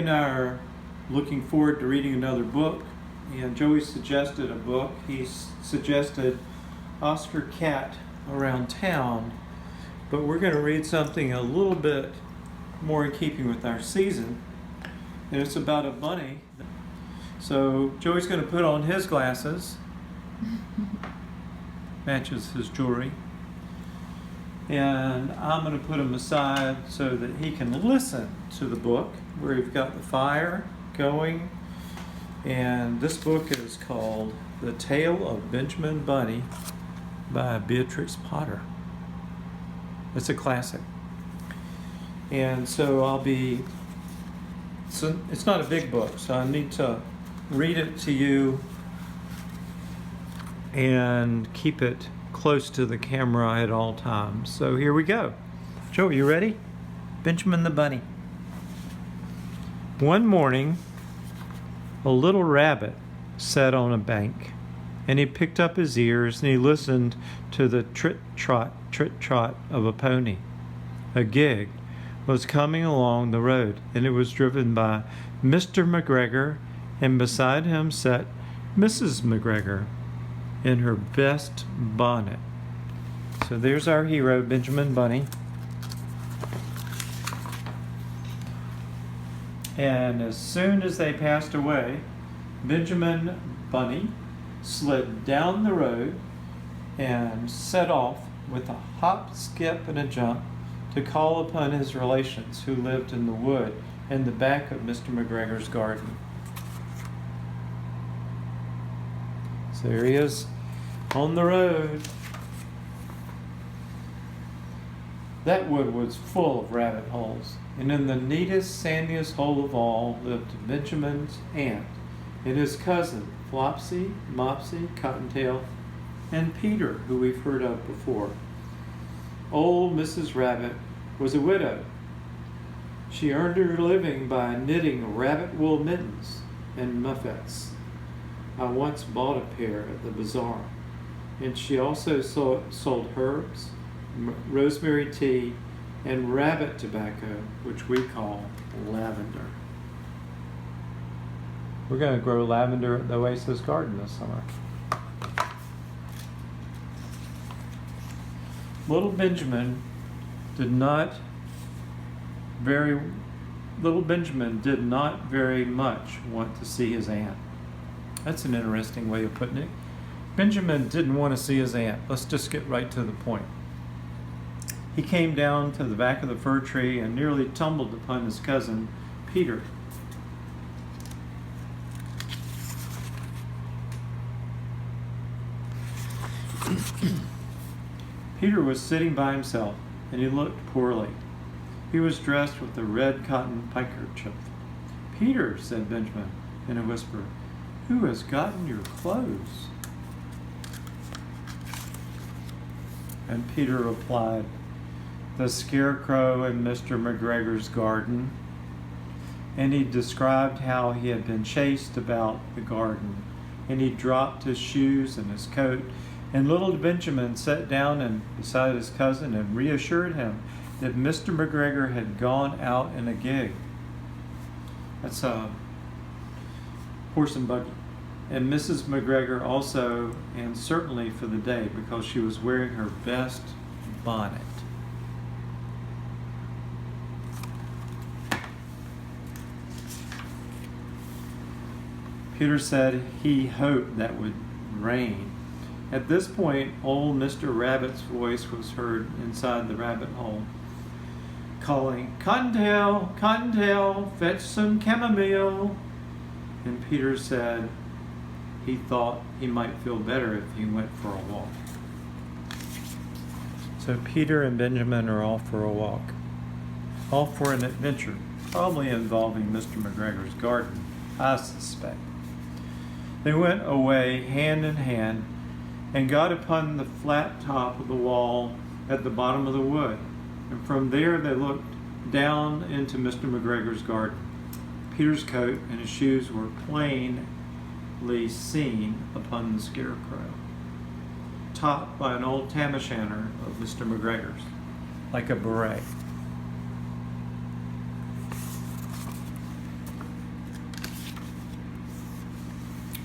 and I are looking forward to reading another book, and Joey suggested a book. He suggested Oscar Cat Around Town, but we're going to read something a little bit more in keeping with our season, and it's about a bunny. So Joey's going to put on his glasses, matches his jewelry, and I'm going to put him aside so that he can listen to the book where we've got the fire going. And this book is called The Tale of Benjamin Bunny by Beatrix Potter. It's a classic. And so it's not a big book, so I need to read it to you and keep it close to the camera at all times. So here we go. Joe, you ready? Benjamin the Bunny. One morning, a little rabbit sat on a bank, and he picked up his ears and he listened to the trit-trot of a pony. A gig was coming along the road, and it was driven by Mr. McGregor, and beside him sat Mrs. McGregor in her best bonnet. So there's our hero, Benjamin Bunny. And as soon as they passed away, Benjamin Bunny slid down the road and set off with a hop, skip, and a jump to call upon his relations who lived in the wood in the back of Mr. McGregor's garden. So here he is on the road. That wood was full of rabbit holes, and in the neatest, sandiest hole of all lived Benjamin's aunt and his cousin, Flopsy, Mopsy, Cottontail, and Peter, who we've heard of before. Old Mrs. Rabbit was a widow. She earned her living by knitting rabbit wool mittens and muffets. I once bought a pair at the bazaar, and she also sold herbs, rosemary tea, and rabbit tobacco, which we call lavender. We're going to grow lavender at the Oasis Garden this summer. Little Benjamin did not very much want to see his aunt. That's an interesting way of putting it. Benjamin didn't want to see his aunt. Let's just get right to the point. He came down to the back of the fir tree and nearly tumbled upon his cousin, Peter. Peter was sitting by himself, and he looked poorly. He was dressed with a red cotton handkerchief. "Peter," said Benjamin in a whisper, "who has gotten your clothes?" And Peter replied, "The scarecrow in Mr. McGregor's garden." And he described how he had been chased about the garden, and he dropped his shoes and his coat. And little Benjamin sat down beside his cousin and reassured him that Mr. McGregor had gone out in a gig. That's a horse and buggy. And Mrs. McGregor also, and certainly for the day, because she was wearing her best bonnet. Peter said he hoped that would rain. At this point, old Mr. Rabbit's voice was heard inside the rabbit hole, calling, "Cottontail, Cottontail, fetch some chamomile." And Peter said he thought he might feel better if he went for a walk. So Peter and Benjamin are off for a walk, off for an adventure, probably involving Mr. McGregor's garden, I suspect. They went away hand in hand and got upon the flat top of the wall at the bottom of the wood, and from there they looked down into Mr. McGregor's garden. Peter's coat and his shoes were plainly seen upon the scarecrow, topped by an old tam o' shanter of Mr. McGregor's, like a beret.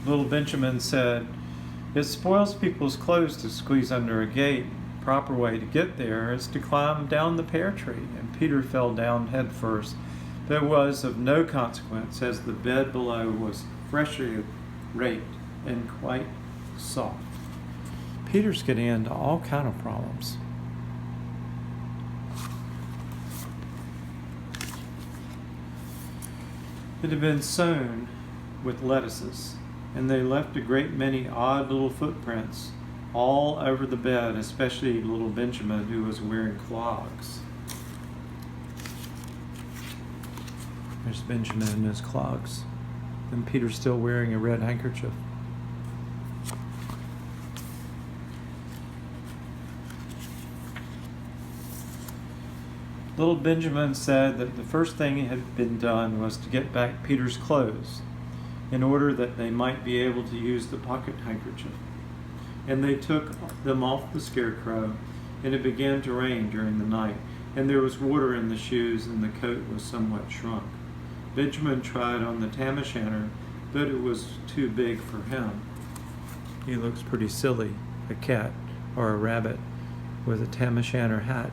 Little Benjamin said, "It spoils people's clothes to squeeze under a gate. The proper way to get there is to climb down the pear tree." And Peter fell down head first, but it was of no consequence, as the bed below was freshly raked and quite soft. Peter's getting into all kind of problems. It had been sown with lettuces, and they left a great many odd little footprints all over the bed, especially little Benjamin, who was wearing clogs. There's Benjamin in his clogs, and Peter's still wearing a red handkerchief. Little Benjamin said that the first thing that had been done was to get back Peter's clothes in order that they might be able to use the pocket handkerchief. And they took them off the scarecrow, and it began to rain during the night, and there was water in the shoes, and the coat was somewhat shrunk. Benjamin tried on the tam o' shanter, but it was too big for him. He looks pretty silly, a cat or a rabbit with a tam o' shanter hat.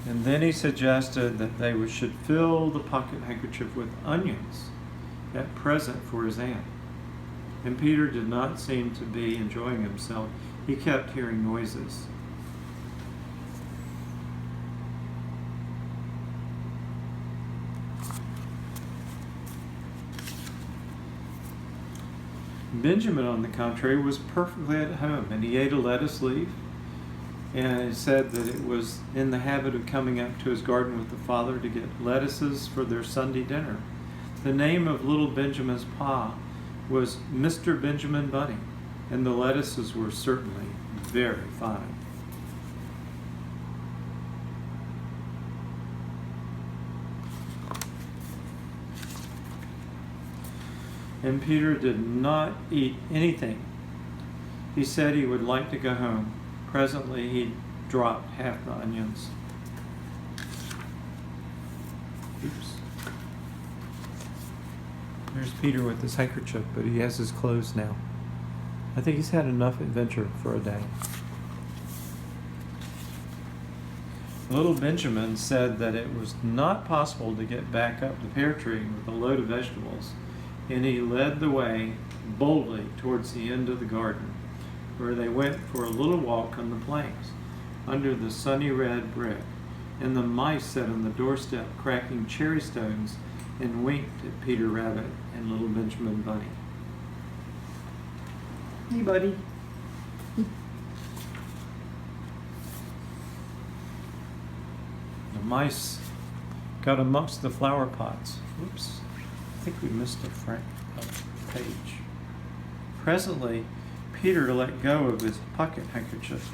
And then he suggested that they should fill the pocket handkerchief with onions, that present for his aunt. And Peter did not seem to be enjoying himself. He kept hearing noises. Benjamin, on the contrary, was perfectly at home, and he ate a lettuce leaf. And it said that it was in the habit of coming up to his garden with the father to get lettuces for their Sunday dinner. The name of little Benjamin's pa was Mr. Benjamin Bunny, and the lettuces were certainly very fine. And Peter did not eat anything. He said he would like to go home. Presently, he dropped half the onions. Oops. There's Peter with his handkerchief, but he has his clothes now. I think he's had enough adventure for a day. Little Benjamin said that it was not possible to get back up the pear tree with a load of vegetables, and he led the way boldly towards the end of the garden, where they went for a little walk on the planks under the sunny red brick, and the mice sat on the doorstep cracking cherry stones and winked at Peter Rabbit and little Benjamin Bunny. Hey, buddy. The mice got amongst the flower pots. Oops, I think we missed a page. Presently, Peter let go of his pocket handkerchief.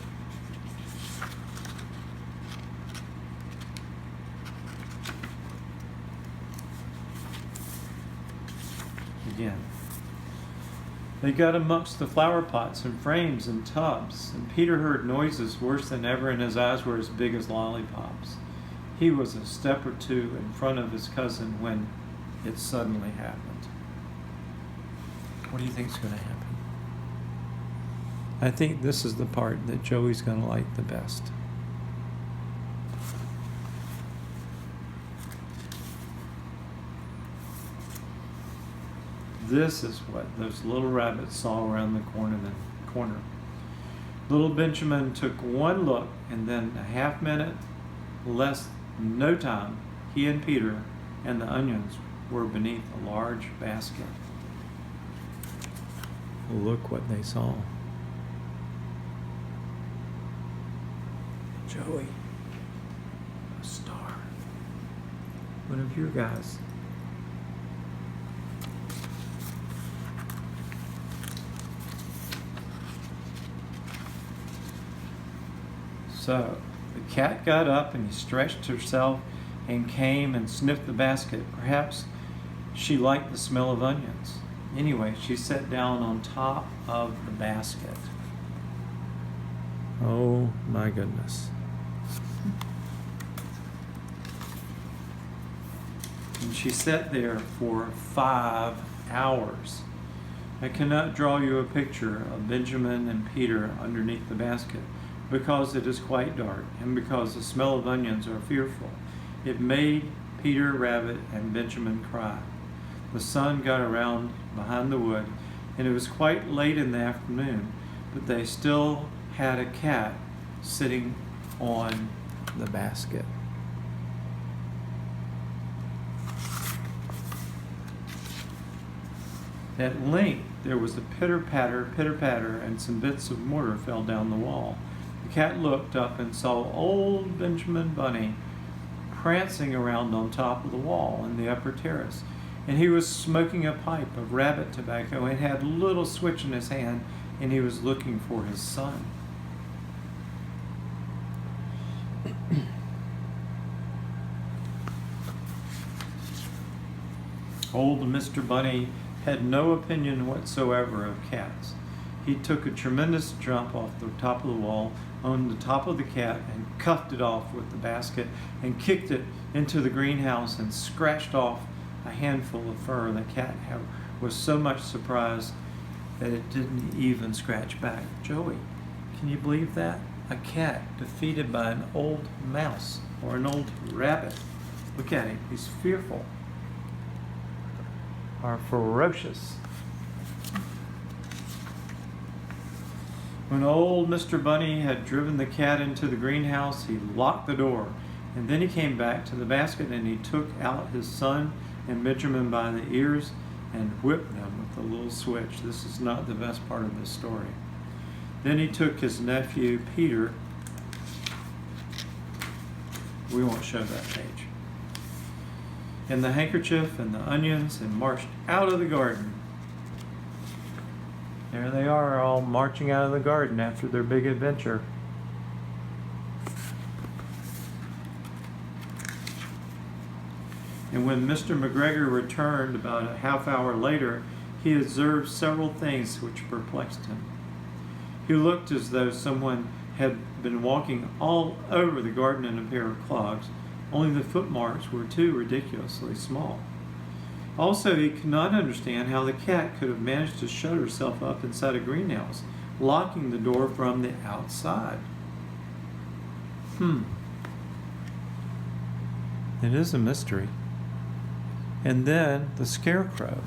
Again. They got amongst the flower pots and frames and tubs, and Peter heard noises worse than ever, and his eyes were as big as lollipops. He was a step or two in front of his cousin when it suddenly happened. What do you think is going to happen? I think this is the part that Joey's going to like the best. This is what those little rabbits saw around the corner. Little Benjamin took one look, and then a half minute, no time, he and Peter and the onions were beneath a large basket. Look what they saw. Joey, a star. One of your guys. So the cat got up and he stretched herself and came and sniffed the basket. Perhaps she liked the smell of onions. Anyway, she sat down on top of the basket. Oh my goodness. And she sat there for 5 hours. I cannot draw you a picture of Benjamin and Peter underneath the basket, because it is quite dark, and because the smell of onions are fearful. It made Peter Rabbit and Benjamin cry. The sun got around behind the wood, and it was quite late in the afternoon, but they still had a cat sitting on the basket. At length there was a pitter-patter, and some bits of mortar fell down the wall. The cat looked up and saw old Benjamin Bunny prancing around on top of the wall in the upper terrace, and he was smoking a pipe of rabbit tobacco and had a little switch in his hand, and he was looking for his son. Old Mr. Bunny had no opinion whatsoever of cats. He took a tremendous jump off the top of the wall on the top of the cat and cuffed it off with the basket and kicked it into the greenhouse and scratched off a handful of fur. The cat was so much surprised that it didn't even scratch back. Joey, can you believe that? A cat defeated by an old mouse or an old rabbit. Look at him, he's fearful. Are ferocious. When old Mr. Bunny had driven the cat into the greenhouse, he locked the door, and then he came back to the basket and he took out his son and Benjamin by the ears and whipped them with a little switch. This is not the best part of this story. Then he took his nephew Peter. We won't show that page. And the handkerchief and the onions and marched out of the garden. There they are, all marching out of the garden after their big adventure. And when Mr. McGregor returned about a half hour later, he observed several things which perplexed him. He looked as though someone had been walking all over the garden in a pair of clogs, only the footmarks were too ridiculously small. Also, he could not understand how the cat could have managed to shut herself up inside a greenhouse, locking the door from the outside. It is a mystery. And then the scarecrow.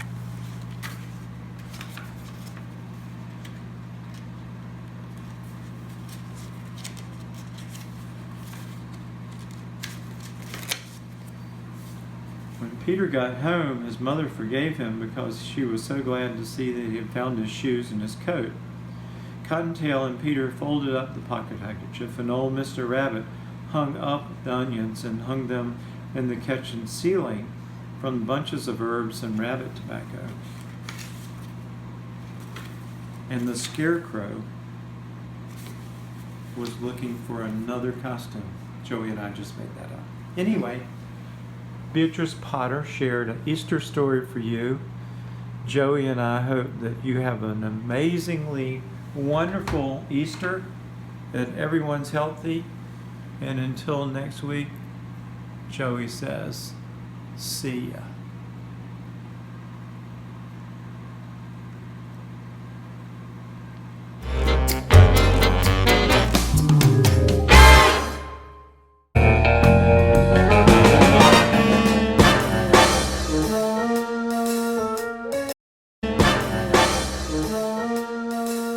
When Peter got home, his mother forgave him because she was so glad to see that he had found his shoes and his coat. Cottontail and Peter folded up the pocket handkerchief, and old Mr. Rabbit hung up the onions and hung them in the kitchen ceiling from bunches of herbs and rabbit tobacco. And the scarecrow was looking for another costume. Joey and I just made that up. Anyway, Beatrix Potter shared an Easter story for you. Joey and I hope that you have an amazingly wonderful Easter, that everyone's healthy, and until next week, Joey says, see ya.